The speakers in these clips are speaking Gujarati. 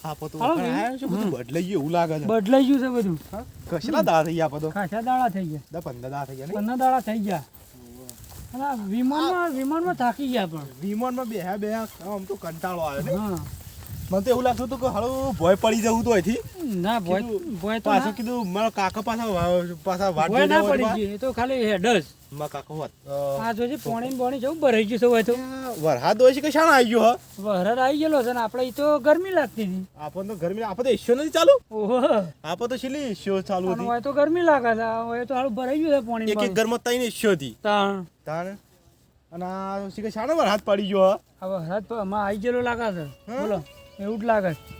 આપો તો આયા છે બધું બદલાઈ ગયું એવું લાગે છે. બદલાઈ ગયું છે બધું. કશલા દાડા થઈ ગયા આપો તો? ખાસા દાડા થઈ ગયા. 15 દાડા થઈ ગયા ને? 15 દાડા થઈ ગયા. અને આ વિમાનમાં થાકી ગયા પણ. વિમાનમાં બેહ્યા આમ તો કંટાળો આવ્યો ને. હા. મને તો એવું લાગતું હતું કે હાલો ભોય પડી જવું તો અહીંથી. ના ભોય તો પાછું કીધું મારા કાકા પાછા વાટ ભોય ના જોઈને પડી ગઈ. એ તો ખાલી હેડ જ. મારા કાકા હોત આ જોજે પોણી જવું ભરાઈ ગયું છે હોય તો. વરસાદ હોય છે કે શાણ આવી ગયો હ? વરસાદ આવી ગયેલો છે ને આપણે ઈ તો ગરમી લાગતી હતી. આપણને તો ગરમી આપણે તો એશિયો નથી ચાલુ. ઓહો. આપણે તો છેલ્લી એશિયો ચાલુ અને હતી. હોય તો ગરમી લાગે છે. હોય તો હાલું ભરાઈ ગયું છે પોણી. એક ઘરમાં ત્રણ એશિયો હતી. તાણ અને આ શીખે શાનો વરસાદ પડી ગયો હ? આ વરસાદ તો આમાં આવી ગયેલો લાગે છે. બોલો એવું જ લાગે છે.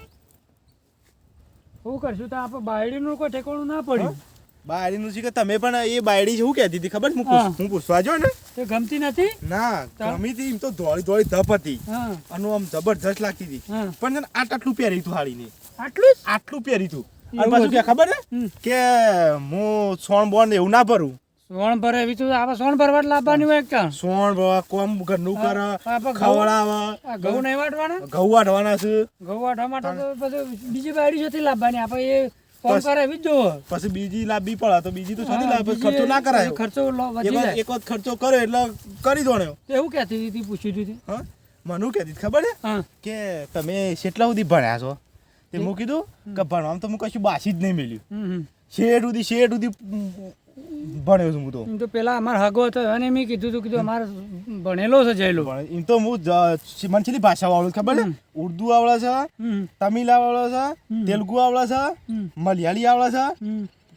શું કરશું તો આપણે બાયડીનું કોઈ ઠેકાણું ના પડ્યું. બાયડીનું શીખે તમે પણ એ બાયડી શું કહેતી હતી ખબર? હું પૂછવા જો ને તે ગમતી નથી. ના ગમી હતી એમ તો દોડી ધપ હતી હા. અને આમ જબરજસ્ત લાગતી હતી. હા. પણ છે ને આટલું પહેરી તું હાડીને આટલું પહેરી તું. અને પાછું કે ખબર ને કે હું સોણ બોન એવું ના ભરું. સોણ ભરે એવી તો આપણે સોણ ભરવા લાવવાની હોય કાં. સોણ ભરવા કોમ ઘરનું કરે ખવડાવે. ઘઉં નહીં વાટવાના. ઘઉં વાટવાના છે. ઘઉં વાટવા માટે તો પછી બીજી બાયડી છે લાવવાની. આપણે એ કોમ કરે એવી જ જોવો. પછી બીજી લાવવી પડે તો બીજી તો છોડી લાવે. ખર્ચો ના કરાય. ખર્ચો વધી જાય. એક વખત ખર્ચો કરે એટલે કરી દોણ્યો. એવું કહેતી હતી પૂછ્યું હતું. હા મને કહેતી ખબર છે કે તમે કેટલા સુધી ભણ્યા છો? તે હું કીધું કે ભણવામાં તો હું કશું બાસી જ નહીં મેલ્યું. શેઠ સુધી ભણ્યો છું હું તો. એમ તો પેલા અમારા હગો હતો અને મેં કીધું અમારે ભણેલો છે જયેલો. એમ તો હું મને છેલ્લી ભાષા આવડે ખબર ને? ઉર્દુ આવડે છે, તમિલ આવડે છે, તેલુગુ આવડે છે, મલયાળી આવડે છે,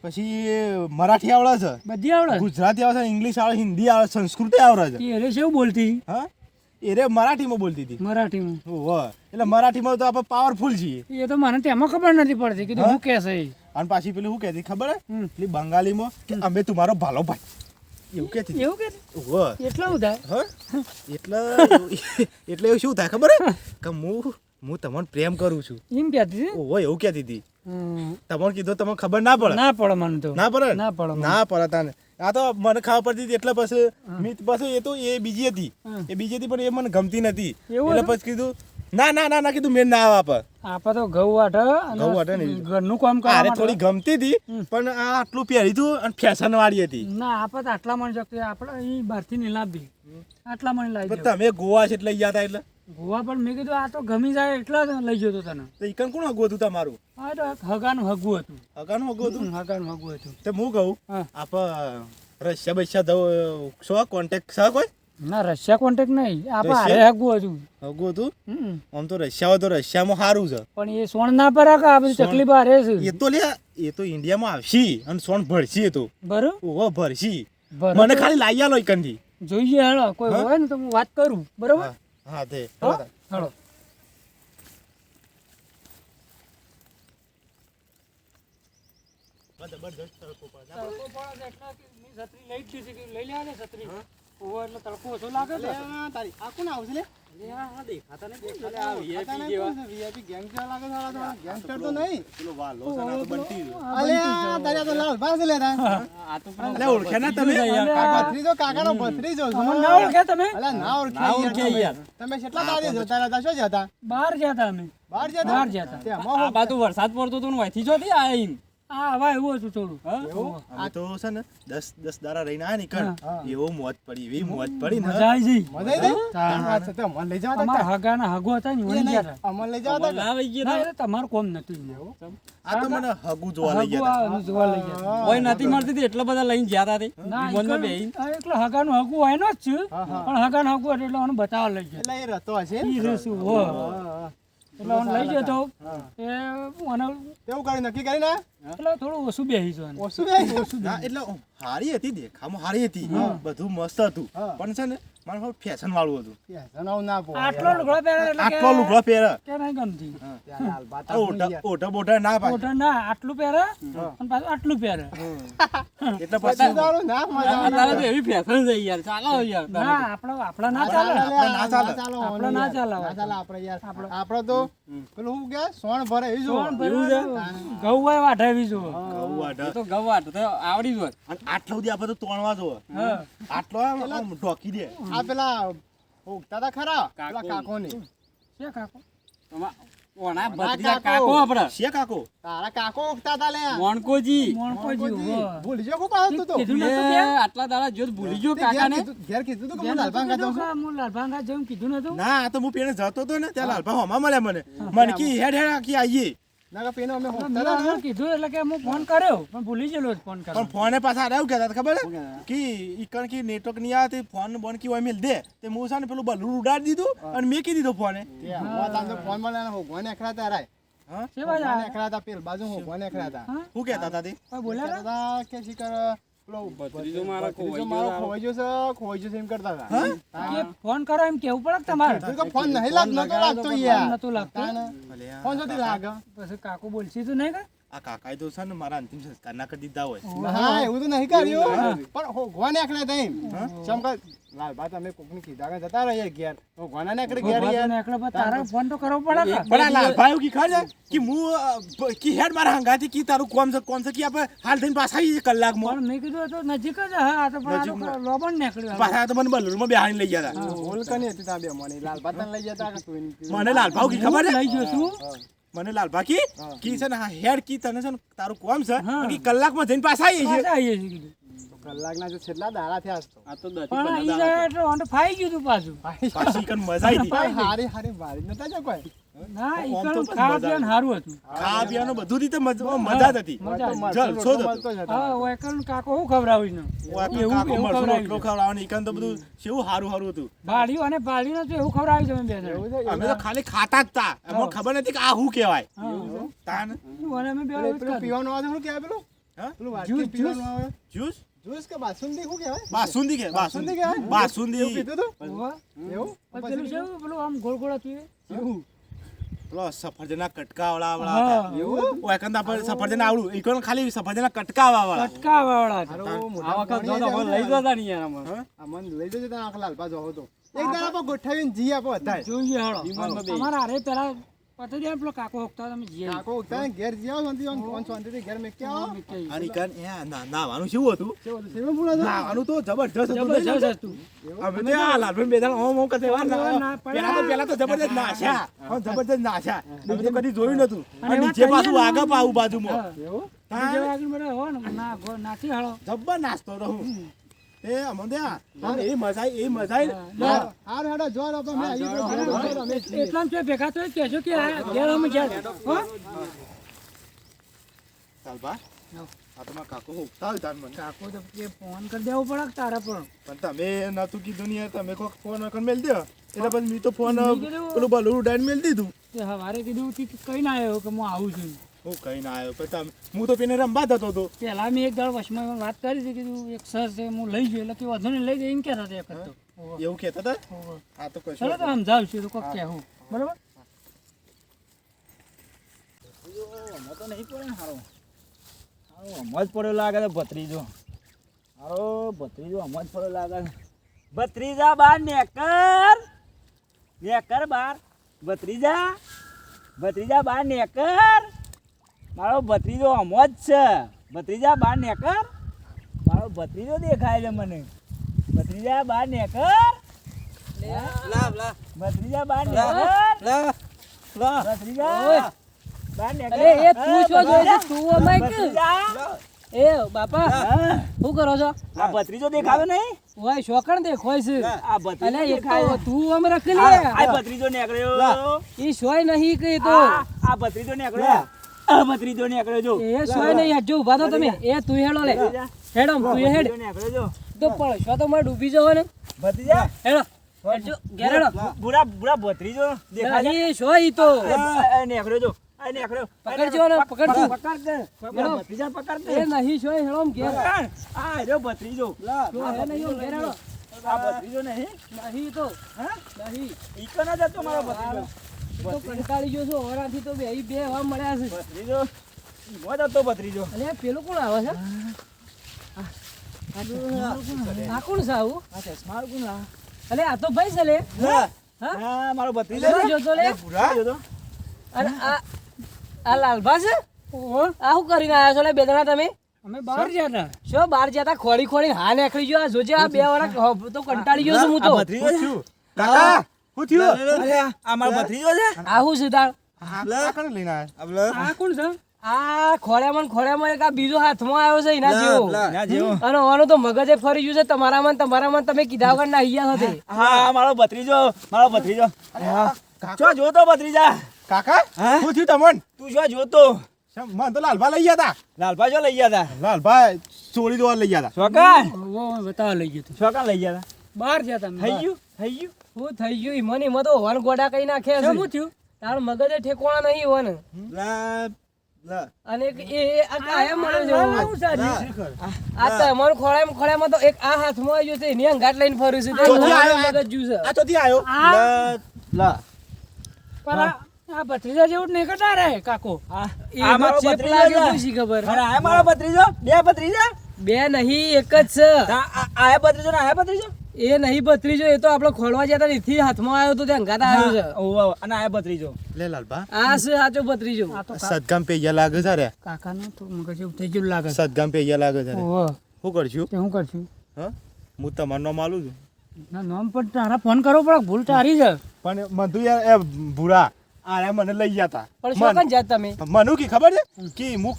પછી મરાઠી આવડે છે, બધી આવડે, ગુજરાતી આવડે છે, ઇંગ્લિશ આવડે, હિન્દી આવડે, સંસ્કૃત આવડે છે. એ શું બોલતી? હા એ મરાઠીમાં બોલતી હતી. મરાઠીમાં? ઓહો એટલે મરાઠીમાં તો આપણે પાવરફુલ છીએ. એ તો મને તેમાં ખબર નથી પડતી કીધું હું કે છે. અને પાછી પેલું શું કહેતી ખબર હે? પેલી બંગાળીમાં કે અમે તમારો ભાલો ભાઈ એવું કહેતી. એવું કે ઓહો એટલા બધા? હા એટલે એવું શું થાય ખબર હે કે હું તમને પ્રેમ કરું છું એમ કહેતી હતી. ઓહો એવું કહેતી હતી. તમને કીધું તમને ખબર ના પડે? ના પડે મને તો. ના પડે તને. આ તો મને ખબર પડતી હતી એટલે પછી એ તો એ બીજી હતી પણ એ મને ગમતી નથી એટલે પછી કીધું ના કીધું મેં ના આવે. આપા તો ઘઉં વાટે ને ઘરનું કામ કરે. થોડી ગમતી હતી પણ આ આટલું પહેરી તું અને ફેશન વાળી હતી. ના આપા તો આટલા મણ શકતી આપણે અહીં બહારથી નહીં લાવી. આટલા મણ લાવી. તમે ગોવા છે એટલે લઈ ગયા એટલે ગોવા પણ મેં કીધું આ તો ગમી જાય એટલા લઈ જતો તને. તો ઈકન કોણ હગું હતું તમારું? હા તો હગાનું હગું હતું. હગાનું હગું હતું. તે હું કહું આપ રશિયા બસ્યા શો કોન્ટેક્ટ છે કોઈ? ના રશિયા કોન્ટેક્ટ નહીં. આપણે હગું હતું. આમ તો રશિયા હોય તો રશિયામાં સારું છે પણ એ સોણ ના પર આ બધી તકલીફ આ રહે છે. એ તો ઇન્ડિયામાં આવશી અને સોણ ભરશી. એ તો બરોબર ઓહો ભરશી. મને ખાલી લાવી આલો ઈકનથી. જોઈએ હેલો કોઈ હોય ને તો હું વાત કરું. બરોબર હા તે હેલો. જબરદસ્ત તડકો પડે. છત્રી લઈ જ દીધી. લઈ લેવા ને છત્રી. ઓહો એટલે તડકો ઓછો લાગે છે. તારી આ કોણ આવશે લે? દેખાતા નહીં. VIP ગેંગસ્ટર લાગે છે. ગેંગસ્ટર તો નહીં. પેલો વાલો છે ના તો બનતી. અલે તારી આ તો લાલ ભાસ લે તા. આ તો એટલે ઓળખે ના તમે? ભત્રીજો કાકાનો ભત્રીજો છો. અમને ના ઓળખે તમે? અલે ના ઓળખે યાર. તમે કેટલા દાડે જતા હતા? શું જતા? બહાર જતા અમે. બહાર જતા? તે આ બાજુ વરસાદ પડતો તો વાયથી જોતી આઈન. હા હવે એવું હતું થોડું. આ તો છે ને 10 દાડા રહીને આ નીકળ એવો મોજ પડી એવી મોજ પડી ને મજા આવી ગઈ. મજા આવી ગઈ? અચ્છા તો મને લઈ જવા અમારા હગાના હગો હતા ને વળી ગયા હતા. અમને લઈ જવા તા. ના એ તમારું કોમ નતું. આ તો મને હગુ જોવા લઈ ગયા હતા. જોવા લઈ ગયા. ઓય નથી મળતી એટલા બધા લઈને ગયા હતા. ના એટલે હગાનું હગું હોય નો જ છે પણ હગાનું હગું એટલે મને બતાવવા લઈ ગયા. એટલે એ રતો હશે. ઈ રેસું હો એટલે મને લઈ ગયો તો એ મને કેવું કર્યું નક્કી કરીને? એટલે થોડું ઓછું બેસી જવાનું. ઓછું ના એટલે હારી હતી દેખામાં હારી હતી બધું મસ્ત હતું પણ છે ને મારું ફેશન વાળું હતું. જણાવ ના પો. આટલો લુગડો પહેરે એટલે આટલો લુગડો પહેરે કે નહીં ગમતી. ઓઢા બોઢા ના પાડે. ઓઢા ના આટલું પહેરે અને પાછું આટલું પહેરે. એટલે પછી ના મજા અત્યારે તો એવી ફેશન છે યાર. ચાલો યાર. ના આપણા ના ચાલે. ના ચાલે. આપણે ના ચાલે. આપણે યાર આપણે તો પેલું શું કે સોણ ભરે એ જો ઘઉં હોય વાઢાવી જો. ઘઉં વાઢા. તો ગવાટ તો આવડી જ હોત. અને આટલો સુધી આપણે તો તોણવા જો આટલો આમ ઢોકી દે. આ પેલા ઉગતા તા ખરા પેલા કાકો ની. છે કાકો? ઓના ના, ભત્રીજા કાકો. કાકો આપડે છે કાકો તારા કાકો ઉગતા તા લે મોણકોજી મોણકોજી, ઉભો. ભૂલી ગયો કોક આવતું તો કીધું એ નતું કે? આટલા દાડા જો ભૂલી ગયો તે ઘેર કાકાને ઘેર કીધું તું કે જેમ હું લાલભાંગા કીધું જાઉં છું કે હું લાલભાંગા જેમ કીધું નતું? ના આ તો હું પેણે જતો હતો ને ત્યાં લાલભા હોમાં મળ્યા મને કી હેડ હેડ આખી આવીએ ના કે પેનો અમે મેં હોકતા તા ને આને કીધું એટલે કે હું ફોન કર્યો પણ ભૂલી ગયેલો જ ફોન પણ કર્યો. ફોને પાછા આવું કહેતા હતા ખબર શું હે? કહેતા? કે ઈકણ કી નેટવર્ક નહીં આવે તે ફોન બોન કી ઓય મેલ દે તે હું છે ને પેલું બલૂન ઉડાડી દીધું અને મેકી દીધો ફોને તે હું તાન તો ફોન મળ્યા ને હોગવાને એકલા તા રાય હા છે બાજા? હોગવાને એકલા તા પેલ બાજુ હોગવાને એકલા તા હા? શું કહેતા હતા તે કોઈ બોલ્યા કહેતા હતા? તા કે શિકર પેલો ભત્રીજો મારો ભત્રીજો ખોવાઈ મારો ગયો ખોવાઈ ગયો છે એમ કરતા હતા હા? કે ફોન કરો એમ કેવું પડે કે તમારે? કીધું કે ફોન નહીં નતો લાગતો યાર નતું લાગતું? તાને ભલે આ ફોન જોતી લાગે પછી કાકુ બોલશી તું નહીં કે? આ કાકાએ તો છે ને મારા અંતિમ સંસ્કાર ના કરી દીધા હોય હા એવું તો નહીં કર્યું પણ હોગવાને એકલા તા એમ ચમ કે લાલભા તમે કોકને કીધા કે જતા રહ્યા ઘેર હોગવાના ને એકડે ઘેર યાર ને એકલો પણ તારે ફોન તો કરવો પડે કે? પણ આ લાલભાઈ એવું કી ખબર છે કે હું કી હેડ મારા હંગાથી કી તારું કોમ છે કે આપણે હાલ થઈને પાછા આવીએ કલાકમાં પણ મેં કીધું એ તો નજીક જ હે, આ તો પણ આ તો નજીકમાં. લોબણ નીકળ્યું. પાછા તો મને બલૂનમાં બેહાડીને લઈ ગયા હતા બોલ કની હતી તા બે મને લાલભા તને લઈ જતા કે તું મને લાલભાઈ કી ખબર હું છે લઈ ગયો છું. મને લાલભા કી છે ને હા હેડ કી તને છે ને તારું કોમ છે હા. કી કલાકમાં જઈને પાછા આવીએ છીએ પાછા આવીએ છીએ કીધું. કલાકના જો છેલ્લા દાડા થયા તો આ તો દસ પણ ઈ જાય એટલે ઓંઠ ફાઈ ગયું તું પાછું. પાછી કન મજા આવી હતી હારી હારી મારી નતા જો કોઈ ના ઈ આમ તો કણ પણ ખાવા મજા પીવાનું સારું હતું. ખાવા પીવાનું બધું રીતે મજા જ હતી મજા ચાલ, રોટલો શોધ હતો. મળતો જ હતો. હા ઓય કણ કાકો હું ખવડાવ્યું ને ઓય તો એવું કાકો એવું મરચું ખવડાવ્યું. રોટલો ખવડાવવાનું ઈકન તો બધું કેવું સારું સારું હતું ભાડ્યું અને ભાડ્યું તો એવું ખવડાવ્યું તમે બે જણ. એવું છે અમે તો ખાલી ખાતા જ તા અમને ખબર નથી કે આ શું કહેવાય હા. તાન અને અમે બે પેલું એવું જ ખાધું. પીવાનું આવે શું કહેવાય પેલું હા? પેલું વાટકી પીવાનું આવે જ્યુસ જ્યુસ કે બાસુંદી શું કહેવાય બાસુંદી કે બાસુંદી બાસુંદી કહેવાય બાસુંદી એવું પીધું તું હોવે. એવું પણ પેલું છે એવું, પેલું આમ ગોળ ગોળ હતું એ. એવું પેલો સફરજનના કટકા વાળા હા. હતા એવું ઓય કન આપણે સફરજન આવડું ઈકન ખાલી સફરજનના કટકા વાળા કટકા વાળા હતા. હારું આ મોટા વખત ભણીએ જો તો જવું લઈ ને. જતા નહીં યાર આમાં. હા? આ મન લઈ જજો તને આખા લાલપા જોવો તો એક દાડા પર ગોઠવીને જી આપો હતા જોઈએ હાલો. વિમાનમાં બેસી. અમારા હારે પેલા પતી જાય પેલો કાકો હોકતા તમે જઈએ. કાકો ઉગતા ને ઘેર જી આવો શાંતિ ઓન શાંતિથી ઘેર મેં કે આવો અને ઈકન એ નાવાનું શું હતું કેવું હતું? સેવું પૂરા હતું? નાવાનું તો જબરજસ્ત હતું લઈ લો. જબરજસ્ત હતું. અમે તો આ લાલભાઈ બે જણા ઓમ ઓમ કરતા એવા ના પડ્યા. પેલા તો જબરજસ્ત નાશ્યા હા, જબરજસ્ત નાશ્યા અમે તો કદી જોયું નતું અને અને એમાં નીચે પાછું તળિયે આગળ પાવું બાજુમાં હા. એવું બીજા વાગીને બધા હો ને નાખી હાલો. જબ્બર નાસ્તો તો હું એ અમને ત્યાં એ મજા આવી એ મજા આવી હા. હારું હેડો જો લો તમે આવી ગયો ઘેર ઉભો રમે છીએ. એટલામાં જો ભેગા તો કહેજો કે આ ઘેર અમે જાય. હો? ચાલબા આ તો મારા કાકો હોકતા હોય તાર મને કાકો તો કે ફોન કરી દેવો પડે કે તારા પણ. પણ તમે નતું કીધું નહીં તમે કોક ફોન અકન મેલ દો એટલે પછી મેં તો ફોન મેં કીધું- પેલું બલૂન ઉડાડીને મેલ દીધું તે હવારે કીધું કે કઈ ના આવ્યો કે હું આવું છું. હું કઈ ના આવ્યો પછી હું તો પેને રમવા જતો હતો પેલા મેં એક દાડ વચમાં વાત કરી હતી કીધું એક સર છે હું લઈ ગયો એટલે કે વધુ ને લઈ જાય એમ કહેતા હતા એક જ તો. હોવે. એવું કહેતા હતા હોવે. આ તો કશું ચલો તો સમજાવશું તો કોક કહેવું બરોબર. તો નહીં પડે ને હારો હારો જ પડ્યો લાગે છે ભત્રીજો હારો ભત્રીજો જ પડ્યો લાગે છે ભત્રીજા બાર નેકર બાર ભત્રીજા બાર નેકર મારો ભત્રીજો જ છે ભત્રીજા બાર નેકર મારો ભત્રીજો દેખાય છે મને ભત્રીજા બાર નેકર ભત્રીજા બાર નેકર ભત્રીજા બાર નેકર અરે એ તું શું જોઈ છે તું અમાય કે ભત્રીજા એ બાપા શું કરો છો આ ભત્રીજો દેખાવે નહીં ઓય શોકણ દેખોય છે આ ભત્રીજો અલે એક દેખાય તો તું આમ રખ લે આ ભત્રીજો નીકળ્યો ઈ સોય નહીં કે તો આ ભત્રીજો નીકળ્યો આ ભત્રીજો નીકળ્યો જો એ સોય નહીં હટજો ઉભા તો તમે એ તું હેડો લે હેડો તું એ હેડ ભત્રીજો નીકળ્યો જો તો પણ શો તો માં ડૂબી જવો ને ભત્રીજા હેડો હેડજો ઘેર હેડો બુરા ભત્રીજો દેખાય એ સોય ઈ તો આ નીકળ્યો જો આ નીકળ્યો પકડજો ને પકડ તું પકડ દે પકડો. ભત્રીજા પકડ દે એ નહીં સોય હેડો આમ ઘેર આ રહ્યો ભત્રીજો તો હે નહીં આમ ઘેર હેડો આ ભત્રીજો નહીં નહીં તો હા નહીં ઈકો ના જતો મારો ભત્રીજો તો કંટાળી ગયો છો ઓરાથી તો બે હવા મળ્યા છે ભત્રીજો મોજ હતો ભત્રીજો અને પેલું કોણ આવે છે આ કોણ છે આવું આ ચશ્મા કોણ આ અલે આ તો ભાઈ છે લે હા મારો ભત્રીજો અલે જોતો લે જોતો અને આ લાલભા છે આ શું કરીને આયા છો લે બે જણા તમે અમે બહાર ગયા હતા. શું બહાર જતા ખોડી ખોડી હા નીકળી ગયો આ જોજે આ બે વાળા તો કંટાળી ગયો છું હું તો આ ભત્રીજો છે કાકા શું થયું અરે આ મારો ભત્રીજો છે આવું છે તાર આ કોને લઈને આયા? આ કોણ છે આ ખોળ્યામાં એક આ બીજો હાથમાં આવ્યો છે એના જેવો ના જેવો અને ઓનો તો મગજે ફરી ગયું છે તમારામાં તમે કીધા વગર ના અહીંયા હતી હા મારો ભત્રીજો ચો જોતો ભત્રીજા કાકા હા? શું થયું તમને? તું શું જોતો મને તો લાલભા લઈ ગયા હતા. લાલભા જો લઈ ગયા તા લાલભા ચોરી દોવા લઈ ગયા હતા. શોકા બતાવવા લઈ ગયો તું શોકા લઈ ગયા તા બહાર ગયા તમે થઈ ગયું શું થઈ ગયું એમાં તો વન ગોડા કઈ નાખ્યા શું છે થયું તાર મગજે ઠેકોણા નહીં વન અને આ કાયમ મળે છે આવું સારી આ તમારું ખોળામાં તો એક આ હાથમાં આવ્યું છે એની અંગાટ લઈને ફર્યું છે તે ચોથી આયો. મગજ જ્યું છે આ ચોથી આવ્યો. પણ આ ભત્રીજા જેવું નહીં કરતા રે કાકો એમાં મારો ચેપ ભત્રીજો લાગ્યો છે. પૂછી ખબર આ મારો ભત્રીજો બે ભત્રીજા બે નહીં એક જ છે આયા ભત્રીજો ને આયા ભત્રીજો એ નહીં ભત્રીજો એ તો આપણે ખોળવા જતા એથી હાથમાં આવ્યો તો તે અંગાત આવ્યો છે ઓહો અને આયા ભત્રીજો લે લાલભા આ છે સાચો ભત્રીજો સદગામ પૈયા લાગે છે રે. કાકાનું તો મગજ એવું થઈ ગયું લાગે છે. સદગામ પૈયા લાગે છે રે. ઓહો શું કરશું? તે હું કરશું હા હું તમારું નામ આલું છું ના નામ પણ તારા ફોન કરવો પડે ભૂલ તારી છે પણ મધુ યાર એ ભૂરા આ મને લઈ ગયા હતા. પણ શું કાન જાત તમે મનુ કી ખબર છે કે હું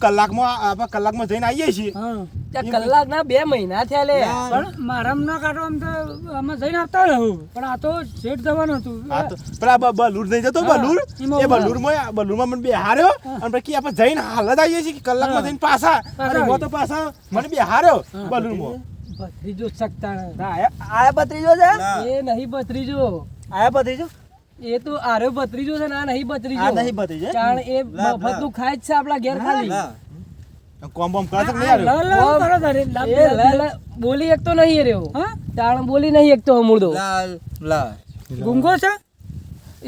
કલાકમાં જઈને આવીએ છીએ. હા ત્યાં કલાક ના 2 મહિના થયા લે પણ મારામ ના કાઢો આમ તો આમાં જઈને આપતા રહું પણ આ તો સેટ થવાનું હતું આ તો પેલા બલુર નહીં જતો બલુર એમાં એ બલુરમાં મને બેહાર્યો અને પછી આપણે જઈને હાલ જ આવીએ છીએ કે કલાકમાં જઈને પાછા અને એમાં તો પાછા મને બેહાર્યો બલુરમાં. ભત્રીજો શકતા આયા ભત્રીજો છે એ નહીં ભત્રીજો આયા ભત્રીજો એ તો આરે ભત્રીજો છે ને આ નહીં ભત્રીજો આ નહીં ભત્રીજો કારણ એ મફતનું ખાય જ છે આપણા ઘેર ખાલી કોમ બોમ કરે છે કે નહીં આવ્યો? લ લ કરો તારે લાભ એ લ લ બોલી એક તો નહીં રહ્યો હા તાણ બોલી નહીં એક તો અમૂળો ગુંગો છે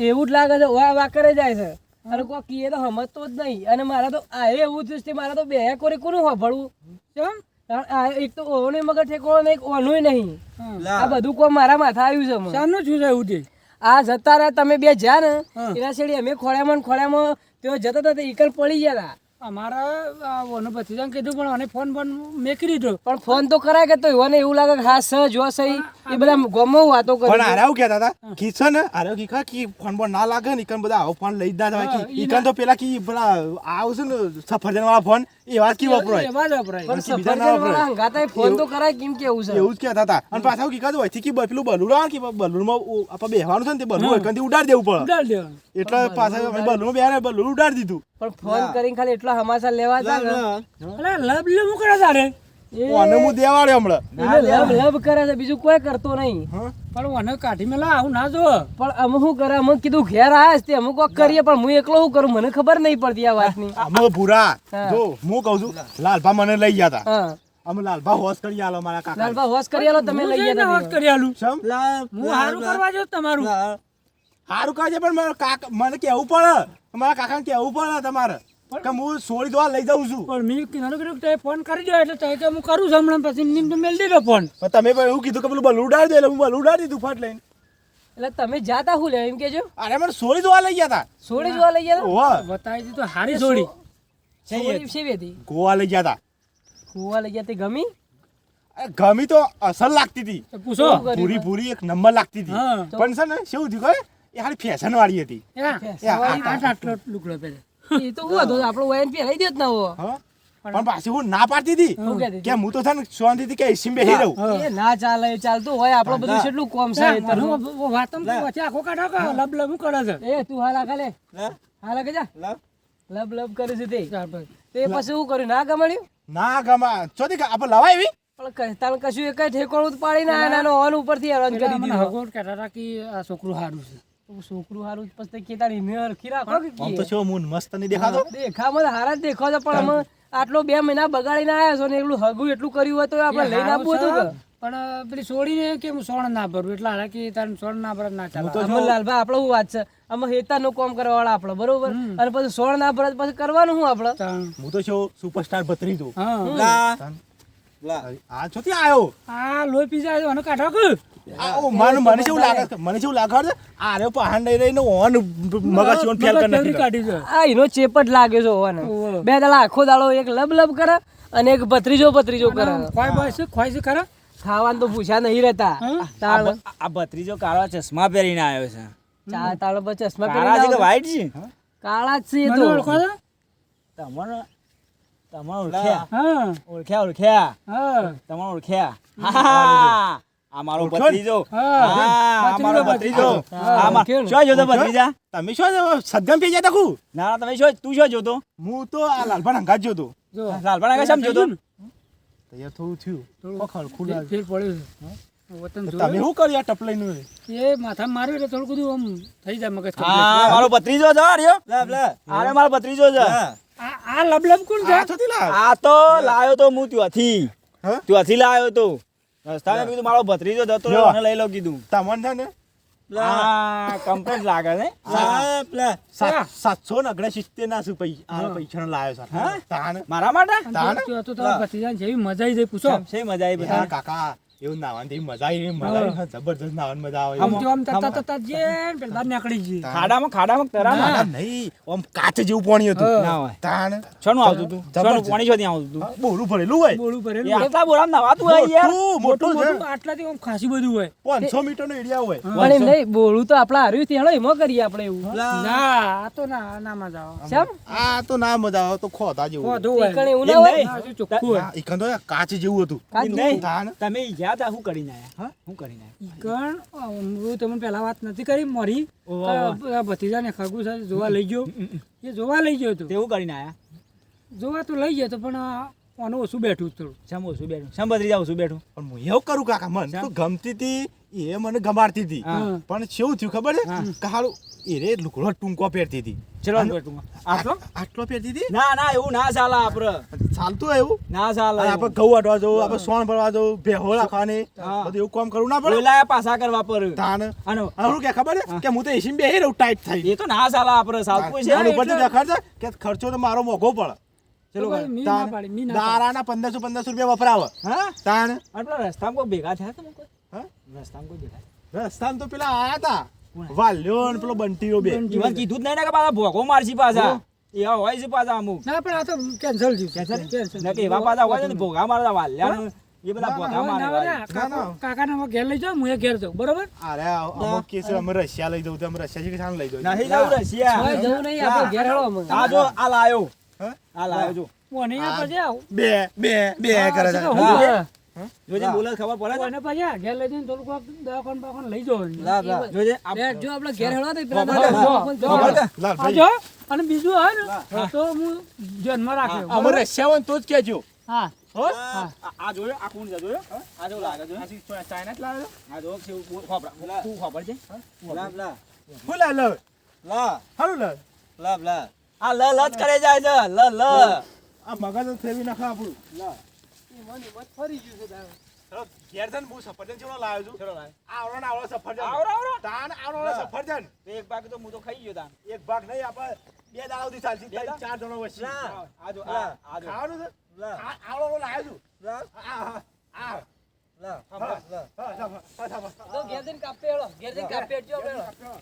એવું જ લાગે છે વા કરે જાય છે અને કોઈ કીએ તો સમજતો જ નહીં અને મારા તો આ એવું થયું છે મારા તો બે કોરી કોનું સાંભળવું કેમ કારણ આ એક તો ઓને મગર ઠેકોણો નહીં ઓનું નહીં હા. આ બધું કોઈ મારા માથા આવ્યું છે હમણાં. શાનું છું એવું તે આ જતા રહ્યા તમે બે જ્યાં ને હા. એના છેડી અમે ખોળ્યામાં તેઓ જતા હતા તે ઈકલ પડી ગયા હતા અમારા ઓનો ભત્રીજાને કીધું પણ આને ફોન પણ મેકી દીધો પણ ફોન તો કરાય કે તો એવાને એવું લાગે કે હા સર જો સહી એ બધા ગમો વાતો પણ કરી આરે આવું કહેતા હતા કી છે ને આરે કીખા કી ફોન બોન ના લાગે ને ઈકન બધા આવો ફોન લઈ જ ના જવાય કી ઈકન તો પેલા કી પેલા આવશે ને સફરજન વાળા ફોન એવા જ કી વપરાય એવા જ વપરાય પણ બીજા સફરજન ના વપરાય. વાળા હંગાતા ફોન તો કરાય કેમ કેવું છે એવું જ કહેતા હતા અને પાછા આવું કીધું હોય કે પેલું બલુર આવે કે બલુરમાં આપણે બેહવાનું છે ને તે બલુર એકંથી ઉડાડી દેવું પડે ઉડાડ દેવાનું એટલે પાછા અમે બલુરમાં બેહારે બલુર ઉડાડી દીધું. પણ ફોન કરીને ખાલી એટલા હમાસા લેવા હતા ને અરે લબ લે હું કરે તારે અને હું દેવાડ્યો હમણાં. એને લબ લબ કરે છે બીજું કોઈ કરતો નહીં પણ મને કાઢી મેલા આવું ના જો પણ અમે શું કરે અમે કીધું ઘેર આયા તે અમે કોક કરીએ પણ હું એકલો શું કરું મને ખબર નહીં પડતી આ વાતની અમે ભૂરા હા. જો હું કહું છું લાલભા મને લઈ ગયા હતા હા અમે લાલભા હોશ કરી આલો મારા કાકા. લાલભા હોશ કરી આલો તમે લઈ ગયા વાત કરી આલું શમ? હું હારું કરવા જો તમારું હારું કાજે પણ મારા કાકા મને કેવું પડે મારા કાકાને કેવું પડે તમારે કે હું સોળી દવા લઈ જાઉં છું. પણ મેં કીધું તે ફોન કરી દો એટલે તે કે હું કરું છું હમણાં પછી નિમ તો મેલ દીધો ફોન પણ તમે પણ એવું કીધું કે પેલું બલું ઉડાડી દે એટલે હું બલું ઉડાડી દીધું ફટ લઈને. એટલે તમે જાતા હું લે એમ કેજો અરે મને સોળી દવા લઈ ગયા હતા. સોળી જોવા લઈ ગયા ઓહો બતાવી દીધું હારી જોડી સોળી શેવી હતી ગોવા લઈ ગયા હતા. કુવા લઈ ગયા તે ગમી અરે ગમી તો અસલ લાગતી હતી તો પૂછો શું કર્યું? પૂરી પૂરી એક નંબર લાગતી હતી હા પણ છે ને શું થયું ખબર? એ હારી ફેશન વાળી હતી. આટલો લુકડો પહેરે એ તો હું હતો આપણો વયન પહેરાઈ દે જ ના હો હા પણ પાછી હું ના પાડતી હતી શું કહેતી કે હું તો છે ને શાંતિથી કે એસી બેહી રહું. એ ના ચાલે ચાલતું હોય આપણો બધું કેટલું કોમ છે એ તરફ. વાતમ વચ્ચે આખો કાઢો કે લબ લબ કરે છે એ તું હાલ આખા લે હાલ આખે જા લબ લબ કરે છે તે તે પછી શું કર્યું ના ગમડ્યું ના ગમા ચોથી આપણે લવાય એવી પણ કહેતા કશું એક ઠેકોણું જ પાડી ના નાનો ઓન ઉપરથી હેરાન કરી મને દીધું હગોટ કહેતા હતા કે આ છોકરું સારું છે તો છોકરું હારું પછી કેતાની મેર ખીરા ખો કે આમ તો છો હું મસ્ત નહીં દેખાતો. દેખામાં તો હારા જ દેખો છે પણ અમે આટલો 2 મહિના બગાડીને આયા છો ને એટલું હગું એટલું કર્યું હોય તો આપણે લઈને આપવું હતું કે પણ પેલી છોડીને કે હું સોણ ના ભરું એટલે હારા કે તારે સોણ ના ભરે ના ચાલે અમે લાલભાઈ આપણે શું વાત છે અમે હેતાનું કામ કરવા વાળા આપણે બરોબર અને પછી સોળ ના ભરત પછી કરવાનું શું આપણે તાણ. હું તો છો સુપરસ્ટાર ભત્રીજો. હા આ ચોથી આવ્યો આ લોહી પી જાય અને કાઢો કે મને શું લાગે મને શું લાગે છે આરે પહાડ નહીં રહીને ઓન મગજ ઓન ફેલ કરી નાખી. કાઢી છે આ એનો ચેપ જ લાગે છે હોવાનો ઓહો. 2 દાડા આખો દાડો એક લબ લબ કરે અને એક ભત્રીજો કરે ખોય બોય છે ખોય છે ખરા ખાવાનું તો પૂછ્યા નહીં રહેતા તાળ આ ભત્રીજો કાળા ચશ્મા પહેરીને આવ્યો છે ચા તાળ પર ચશ્મા કાળા છે કે પહેરી વ્હાઈટ છે કાળા જ છે એ મને તો ઓળખો છો? તમને તમને ઓળખ્યા હા ઓળખ્યા હા તમને ઓળખ્યા હા આ મારો ભત્રીજો હા હા આ મારો ભત્રીજો હા, આ મા- ઓળખ્યો ને. શું જોતો ભત્રીજા તમે શું સદગમ પી ગયા તકુ ના તમે શું તું શું જોતો હું તો આ લાલભાઈ અંગાત જોતો જો લાલભાઈ આગળ શેમ જોતો તૈયાર થોડું થયું થોડું ખળખું ફેર લાગે. પડ્યું છે વતન તો જોયું? તમે શું કર્યું આ ટપલાઈનું એ માથા માર્યું એટલે થોડું બધું આમ થઈ જાય મગજ complete. હા મારો ભત્રીજો છે રહ્યો અરે મારો ભત્રીજો છે આ લબલબ કોણ છે આ થોડી લાવ. આ તો લાયો તો હું ત્યાંથી હા? ત્યાંથી લાયો તો રસ્તામાં કીધું મારો ભત્રીજો જતો જો. રહ્યો, મને લઈ લો કીધું તમને છે ને આ કમ્પ્લેટ લાગે છે 769 ના શું પૈસા લાવ્યો છે હા? તાન મારા માટે તાન? તો તમારા ભત્રીજાને જેવી મજા આવી જાય પૂછો શેમ મજા આવી યાર બધા કાકા એવું નાવાની મજા આવી જબરદસ્ત નાવાની મજા આવે આમ જો આમ તતા તતા જે પેલા બહાર નીકળી જઈએ ખાડામાં તરામાં ના, નહીં આમ કાચ જેવું પાણી હતું ના હોય તાન છોનું આવતું તું જબરજસ્ત. છોનું પાણી છોથી આવતું તું બોરું ભરેલું હોય બોલું ભરેલું એ હોય. આટલા બોરામાં નવાતું હોય યાર મોટું મોટું છે આટલાથી આમ ખાસી બધું હોય 500 મીટર નો એરિયા હોય પણ એમ નહીં બોલું તો આપડા હાર્યું થી હેડો એમાં કરીએ આપણે એવું ના આ તો ના મજા આવે શેમ આ તો ના મજા આવે તો ખોતા જેવું ખોધું હોય. ઈકણ એવું એમ ના હોય નહીં. ના, હજુ ચોખ્ખું હોય. આ ઈકંદો કાચ જેવું હતું કાચ નહીં. તાન તમે ગયા તા શું કરીને આયા શું કરીને આયા ઈકણ, હું તમને પહેલા વાત નથી કરી મારી ઓહો. ભતીજાને ખગું છે જોવા લઈ ગયો એ જોવા લઈ ગયો હતો તે શું કરીને આયા જોવા તો લઈ ગયો હતો પણ આનું ઓછું બેઠું થોડું શેમ ઓછું બેઠું શેમ બદરી જાવ ઓછું બેઠું પણ હું એવું કરું કાકા મને તો ગમતી હતી એ મને ગમાડતી હતી હા. પણ શું થયું ખબર છે કે હારું એ રે લુગડો ટૂંકો પહેરતી હતી ચલો આનો- બેઠું આટલો આટલો પહેરતી હતી ના ના એવું ના ચાલે આપડે ચાલતું એવું ના ચાલે અને આપણે ઘઉં વાટવા જવું આપણે સોણ ભરવા જવું ભેહો રાખવાની હા. બધું એવું કામ કરવું ના પડે બોલાયા પાછા કરવા પર તાન આનો હારું કે ખબર છે કે હું તો એસી બેહી રહું ટાઈટ થઈ એ તો ના ચાલે આપડે ચાલતું છે આનું ઉપરથી દેખાડ છે કે ખર્ચો તો મારો મોઘો પડે ચલો તો મી ના પાડી, મી ના પાડી. દારાના 1500 રૂપિયા વપરાવે હા તાન અને પેલા રસ્તામાં કોઈ ભેગા થયા તમે કોઈ હા? રસ્તામાં કોઈ ભેગા રસ્તામાં તો પેલા આયા હતા વાલ્યો ને પેલો બંટીઓ બે ઈવન કીધું જ નહીં ને કે પાછા ભોગો મારશી પાછા એવા હોય છે પાછા અમુક ના પણ આ તો કેન્સલ થયું Cancel? ને કે એવા પાછા હોય છે ને ભોગા મારતા વાલ્યા એ બધા ભોગા મારે કાકાને ઘેર લઈ જાઓ હું એ ઘેર જાઉં બરોબર અરે અમુક કેસ અમે રશિયા લઈ જવું તો અમે રશિયા થી લઈ જવું નહીં જવું કોઈ રશિયા જવું નહીં આપણે ઘેર હેડો અમે. આ જો આ લાયો હા? આ લાયો જો મને અહીંયા પછી આવું બે કરે છે હા. જોજે બોલે ખબર પડે છે? મને પછી આ ઘેર લઈ જઈને થોડુંક વાક દવાખાને બવાખાને લઈ જાઓ જોજે આ બે જો આપણે ઘેર હેડો તો પેલા ખબર દાદા છે? ફોન ખબર છે? આ લાલભાઈ જો અને બીજું હોય ને તો હું જન્મ રાખ્યો અમે રશિયા હોય ને તો જ કહેજો હા આ જોયો આ કોણ છે જોયો આ જો લાગે જોયો ચાઇના જ લાવ્યો આ જો છે ખબર તું ખબર છે હું લા હારું લા આ લ લ જ કરે જાય છે લ લ આ મગજ ફેરવી નાખો આપણું ચલો, ઘેર જઈને હું સફરજન ચેવડો લાવ્યો છું ચલો લાય આવડો ને આવડો સફરજન આવરો આવરો તાન આવડો સફરજન એક બાકી તો હું તો ખાઈ ગયો તાન એક ભાગ નહીં આપણે બે દાડા સુધી ચાલશે બે દાડા? 4 જણો વચ્ચે આ જો આ જો ખાવાનું છે આવડો લાવ્યો છું તો ઘેર જઈને કાપે હેડો ઘેર જઈને કાપે હેડજો આપણે હેડો.